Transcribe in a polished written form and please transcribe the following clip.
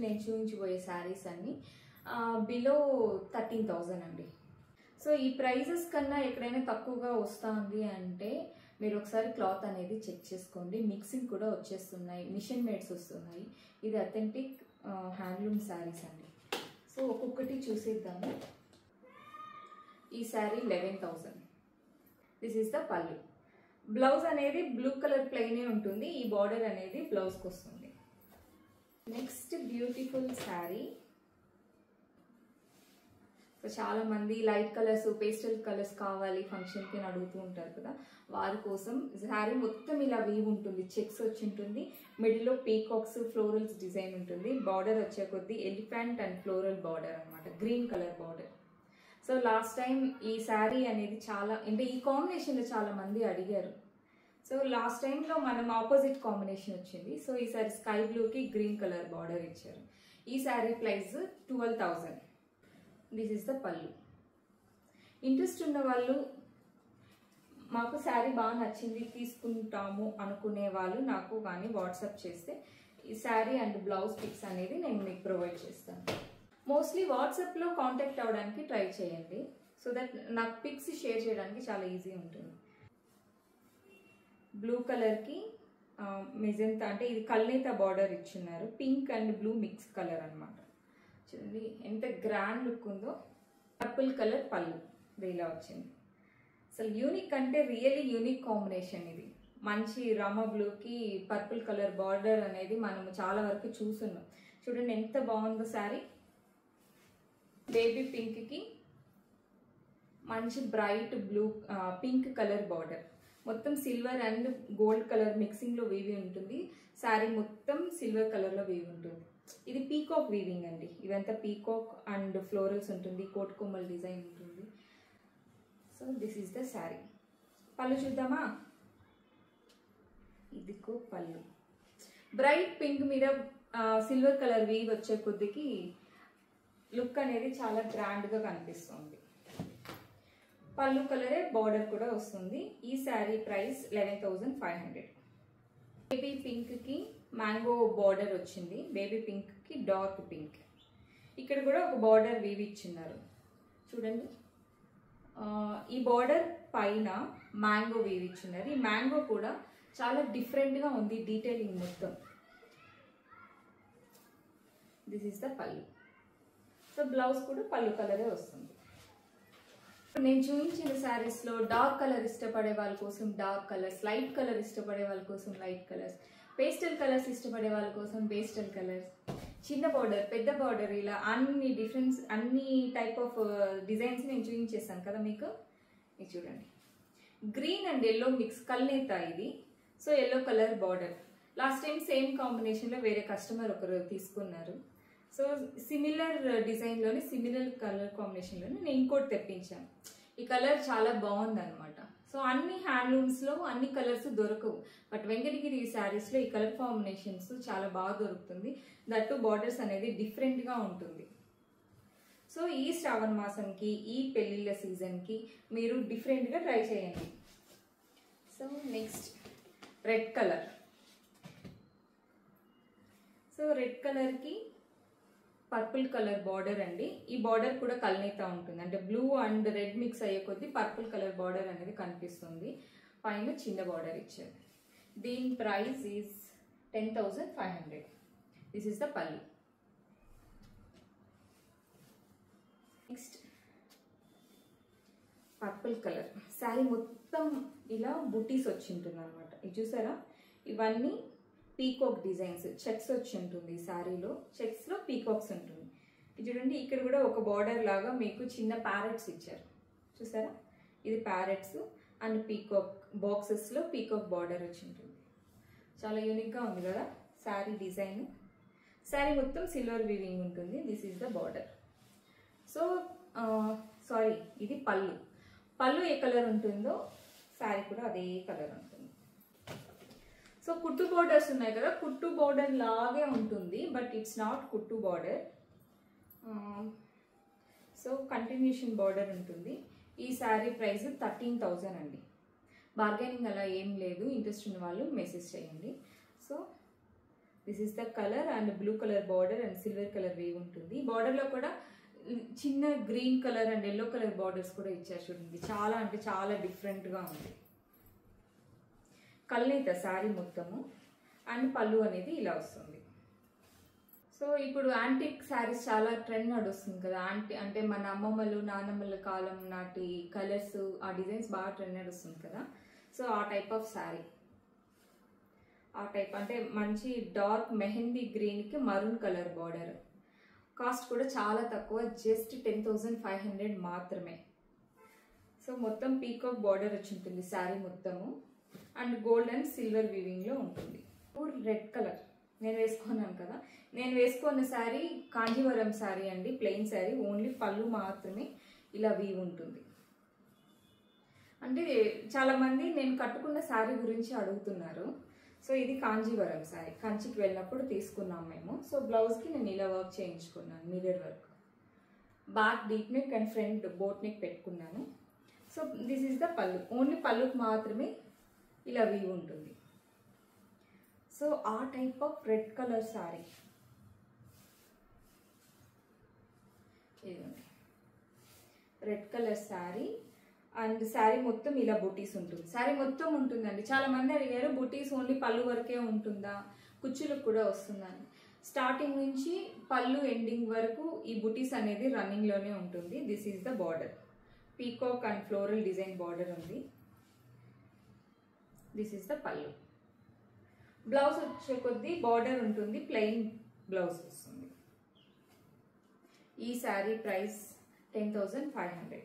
నేను చూపించబోయే శారీస్ అన్ని బిలో 13,000 అండి. సో ఈ ప్రైజెస్ కన్నా ఎక్కడైనా తక్కువగా వస్తుంది అంటే మీరు ఒకసారి క్లాత్ అనేది చెక్ చేసుకోండి. మిక్సింగ్ కూడా వచ్చేస్తున్నాయి, మిషన్ మేడ్స్ వస్తున్నాయి. ఇది అథెంటిక్ హ్యాండ్లూమ్ శారీస్ అండి. సో ఒక్కొక్కటి చూసేద్దాము. ఈ శారీ 11,000. దిస్ ఈస్ ద పల్లు. బ్లౌజ్ అనేది బ్లూ కలర్ ప్లెయినే ఉంటుంది. ఈ బార్డర్ అనేది బ్లౌజ్కి వస్తుంది. Next beautiful sari. సో చాలా మంది లైట్ కలర్స్, పేస్టల్ కలర్స్ కావాలి ఫంక్షన్కి అని అడుగుతూ ఉంటారు కదా, వారి కోసం శారీ మొత్తం ఇలా వీవ్ ఉంటుంది, చెక్స్ వచ్చి ఉంటుంది, మిడిల్లో పీకాక్స్ ఫ్లోరల్స్ డిజైన్ ఉంటుంది. బార్డర్ వచ్చే కొద్దీ ఎలిఫెంట్ అండ్ ఫ్లోరల్ బార్డర్ అనమాట, green colour border. So last time ఈ శారీ అనేది చాలా అంటే ఈ కాంబినేషన్లో చాలా మంది అడిగారు. సో లాస్ట్ టైంలో మనం ఆపోజిట్ కాంబినేషన్ వచ్చింది. సో ఈసారి స్కై బ్లూకి గ్రీన్ కలర్ బార్డర్ ఇచ్చారు. ఈ sari price 12,000. This is the పల్లు. ఇంట్రెస్ట్ ఉన్న వాళ్ళు, మాకు శారీ బాగా నచ్చింది తీసుకుంటాము అనుకునే వాళ్ళు నాకు కానీ వాట్సాప్ చేస్తే ఈ శారీ అండ్ బ్లౌజ్ పిక్స్ అనేది నేను మీకు ప్రొవైడ్ చేస్తాను. మోస్ట్లీ వాట్సాప్లో కాంటాక్ట్ అవ్వడానికి ట్రై చేయండి. సో దట్ నాకు పిక్స్ షేర్ చేయడానికి చాలా ఈజీ ఉంటుంది. బ్లూ కలర్కి మెజెంతా అంటే ఇది కల్నేత బార్డర్ ఇచ్చున్నారు. Pink and blue mix colour అనమాట. చూడండి ఎంత గ్రాండ్ లుక్ ఉందో. పర్పుల్ కలర్ పళ్ళు ఇలా వచ్చింది. అసలు యూనిక్ అంటే రియల్లీ యూనిక్ కాంబినేషన్ ఇది. మంచి రామా బ్లూకి పర్పుల్ కలర్ బార్డర్ అనేది మనం చాలా వరకు చూస్తున్నాం. చూడండి ఎంత బాగుందో శారీ. బేబీ పింక్కి మంచి bright blue pink colour border. మొత్తం సిల్వర్ అండ్ గోల్డ్ కలర్ మిక్సింగ్లో వీవి ఉంటుంది. శారీ మొత్తం సిల్వర్ కలర్లో వీవి ఉంటుంది. ఇది పీకాక్ వీవింగ్ అండి. ఇవంతా పీకాక్ అండ్ ఫ్లోరల్స్ ఉంటుంది, కోట్ కొమ్మల్ డిజైన్ ఉంటుంది. So this is the sari. పళ్ళు చూద్దామా. ఇదికో పళ్ళు. బ్రైట్ పింక్ మీద సిల్వర్ కలర్ వీవ్ వచ్చే కొద్దికి లుక్ అనేది చాలా గ్రాండ్గా కనిపిస్తుంది. పళ్ళు కలరే బార్డర్ కూడా వస్తుంది. ఈ శారీ ప్రైస్ 11,500. బేబీ పింక్కి మ్యాంగో బార్డర్ వచ్చింది. బేబీ పింక్కి డార్క్ పింక్. ఇక్కడ కూడా ఒక బార్డర్ వీవ్ ఇచ్చిన్నారు చూడండి. ఈ బార్డర్ పైన మ్యాంగో వీవ్ ఇచ్చినారు. ఈ మ్యాంగో కూడా చాలా డిఫరెంట్గా ఉంది డీటెయిలింగ్ మొత్తం. దిస్ ఈస్ ద పళ్ళు. సో బ్లౌజ్ కూడా పళ్ళు కలరే వస్తుంది. నేను చూపించిన శారీస్లో డార్క్ కలర్ ఇష్టపడే వాళ్ళ కోసం డార్క్ కలర్స్, లైట్ కలర్ ఇష్టపడే వాళ్ళ కోసం లైట్ కలర్స్, పేస్టల్ కలర్స్ ఇష్టపడే వాళ్ళ కోసం పేస్టల్ కలర్స్, చిన్న బార్డర్ పెద్ద బార్డర్, ఇలా అన్ని టైప్ ఆఫ్ డిజైన్స్ నేను చూపించేస్తాను కదా మీకు. ఇది చూడండి గ్రీన్ అండ్ ఎల్లో మిక్స్ కల్నేత ఇది. So yellow colour border. Last time same కాంబినేషన్లో వేరే కస్టమర్ ఒకరు తీసుకున్నారు. సో సిమిలర్ డిజైన్లోనే సిమిలర్ కలర్ కాంబినేషన్లోనే నేను ఇంకోటి తెప్పించాను. ఈ కలర్ చాలా బాగుందన్నమాట. సో అన్ని హ్యాండ్లూమ్స్లో అన్ని కలర్స్ దొరకవు, బట్ వెంకటగిరి శారీస్లో ఈ కలర్ కాంబినేషన్స్ చాలా బాగా దొరుకుతుంది. దట్టు బార్డర్స్ అనేది డిఫరెంట్గా ఉంటుంది. సో ఈ శ్రావణ మాసంకి, ఈ పెళ్ళిళ్ళ సీజన్కి మీరు డిఫరెంట్గా ట్రై చేయండి. So next red colour. So red కలర్కి పర్పుల్ కలర్ బార్డర్ అండి. ఈ బార్డర్ కూడా కల్నేత ఉంటుంది, అంటే బ్లూ అండ్ రెడ్ మిక్స్ అయ్యే కొద్దీ పర్పుల్ కలర్ బార్డర్ అనేది కనిపిస్తుంది. పైన చిన్న బార్డర్ ఇచ్చారు. దీని price is 10,500. This is the పల్లు. నెక్స్ట్ పర్పుల్ కలర్ శారీ మొత్తం ఇలా బుటీస్ వచ్చి ఉంటుంది అనమాట. ఇది చూసారా, ఇవన్నీ పీకాక్ డిజైన్స్, చెక్స్ వచ్చి ఉంటుంది శారీలో. చెక్స్లో పీకాక్స్ ఉంటుంది. ఇది చూడండి, ఇక్కడ కూడా ఒక బార్డర్ లాగా మీకు చిన్న ప్యారెట్స్ ఇచ్చారు చూసారా. ఇది ప్యారెట్స్ అండ్ పీకాక్ బాక్సెస్లో పీకాక్ బార్డర్ వచ్చి ఉంటుంది. చాలా యూనిక్గా ఉంది కదా శారీ డిజైన్. శారీ మొత్తం సిల్వర్ వీవింగ్ ఉంటుంది. This is the border. So sorry, ఇది పళ్ళు. పళ్ళు ఏ కలర్ ఉంటుందో శారీ కూడా అదే కలర్ ఉంటుంది. సో కుట్టు బోర్డర్స్ ఉన్నాయి కదా, కుట్టు బోర్డర్ లాగే ఉంటుంది, బట్ ఇట్స్ నాట్ కుట్టు బార్డర్. సో కంటిన్యూషన్ బార్డర్ ఉంటుంది. ఈ శారీ ప్రైస్ 13,000 అండి. బార్గెనింగ్ అలా ఏం లేదు. ఇంట్రెస్ట్ ఉన్న వాళ్ళు మెసేజ్ చేయండి. So this is the colour and blue colour border and silver colour wave ఉంటుంది. బార్డర్లో కూడా చిన్న green colour and yellow colour borders కూడా ఇచ్చారు చూడండి. చాలా అంటే చాలా డిఫరెంట్గా ఉంది. కల్నేత శారీ మొత్తము అండ్ పళ్ళు అనేది ఇలా వస్తుంది. సో ఇప్పుడు యాంటిక్ శారీస్ చాలా ట్రెండ్ నడుస్తుంది కదా. అంటే మన అమ్మమ్మలు నానమ్మల కాలం నాటి కలర్స్ ఆ డిజైన్స్ బాగా ట్రెండ్ నడుస్తుంది కదా. సో ఆ టైప్ ఆఫ్ శారీ, ఆ టైప్ అంటే మంచి డార్క్ మెహందీ గ్రీన్కి మరూన్ కలర్ బార్డర్. కాస్ట్ కూడా చాలా తక్కువ, జస్ట్ 10,500 మాత్రమే. సో మొత్తం పీకాక్ బార్డర్ వచ్చి ఉంటుంది శారీ మొత్తము అండ్ గోల్డ్ అండ్ సిల్వర్ వీవింగ్లో ఉంటుంది. రెడ్ కలర్ నేను వేసుకున్నాను కదా. నేను వేసుకున్న శారీ కాంజీవరం శారీ అండి, ప్లెయిన్ శారీ. ఓన్లీ పళ్ళు మాత్రమే ఇలా వీవ్ ఉంటుంది. అంటే చాలామంది నేను కట్టుకున్న శారీ గురించి అడుగుతున్నారు. సో ఇది కాంజీవరం శారీ, కంచికి వెళ్ళినప్పుడు తీసుకున్నాం మేము. సో బ్లౌజ్కి నేను ఇలా వర్క్ చేయించుకున్నాను, mirror work. Back deep neck and front boat neck పెట్టుకున్నాను. So this is the pallu. Only పళ్ళుకి మాత్రమే ఇలా వీవ్ ఉంటుంది. సో ఆ type of red colour sari ఇదండి, red colour sari and sari మొత్తం ఇలా బుటీస్ ఉంటుంది. శారీ మొత్తం ఉంటుందండి. చాలా మంది అడిగారు బుటీస్ ఓన్లీ పళ్ళు వరకే ఉంటుందా, కుచ్చులకు కూడా వస్తుందని. స్టార్టింగ్ నుంచి పళ్ళు ఎండింగ్ వరకు ఈ బుటీస్ అనేది రన్నింగ్లోనే ఉంటుంది. This is the border, peacock and floral design border ఉంది. దిస్ ఈజ్ ద పళ్ళు. బ్లౌజ్ వచ్చే కొద్దీ బార్డర్ ఉంటుంది, ప్లెయిన్ బ్లౌజ్ వస్తుంది. ఈ శారీ ప్రైస్ 10,500.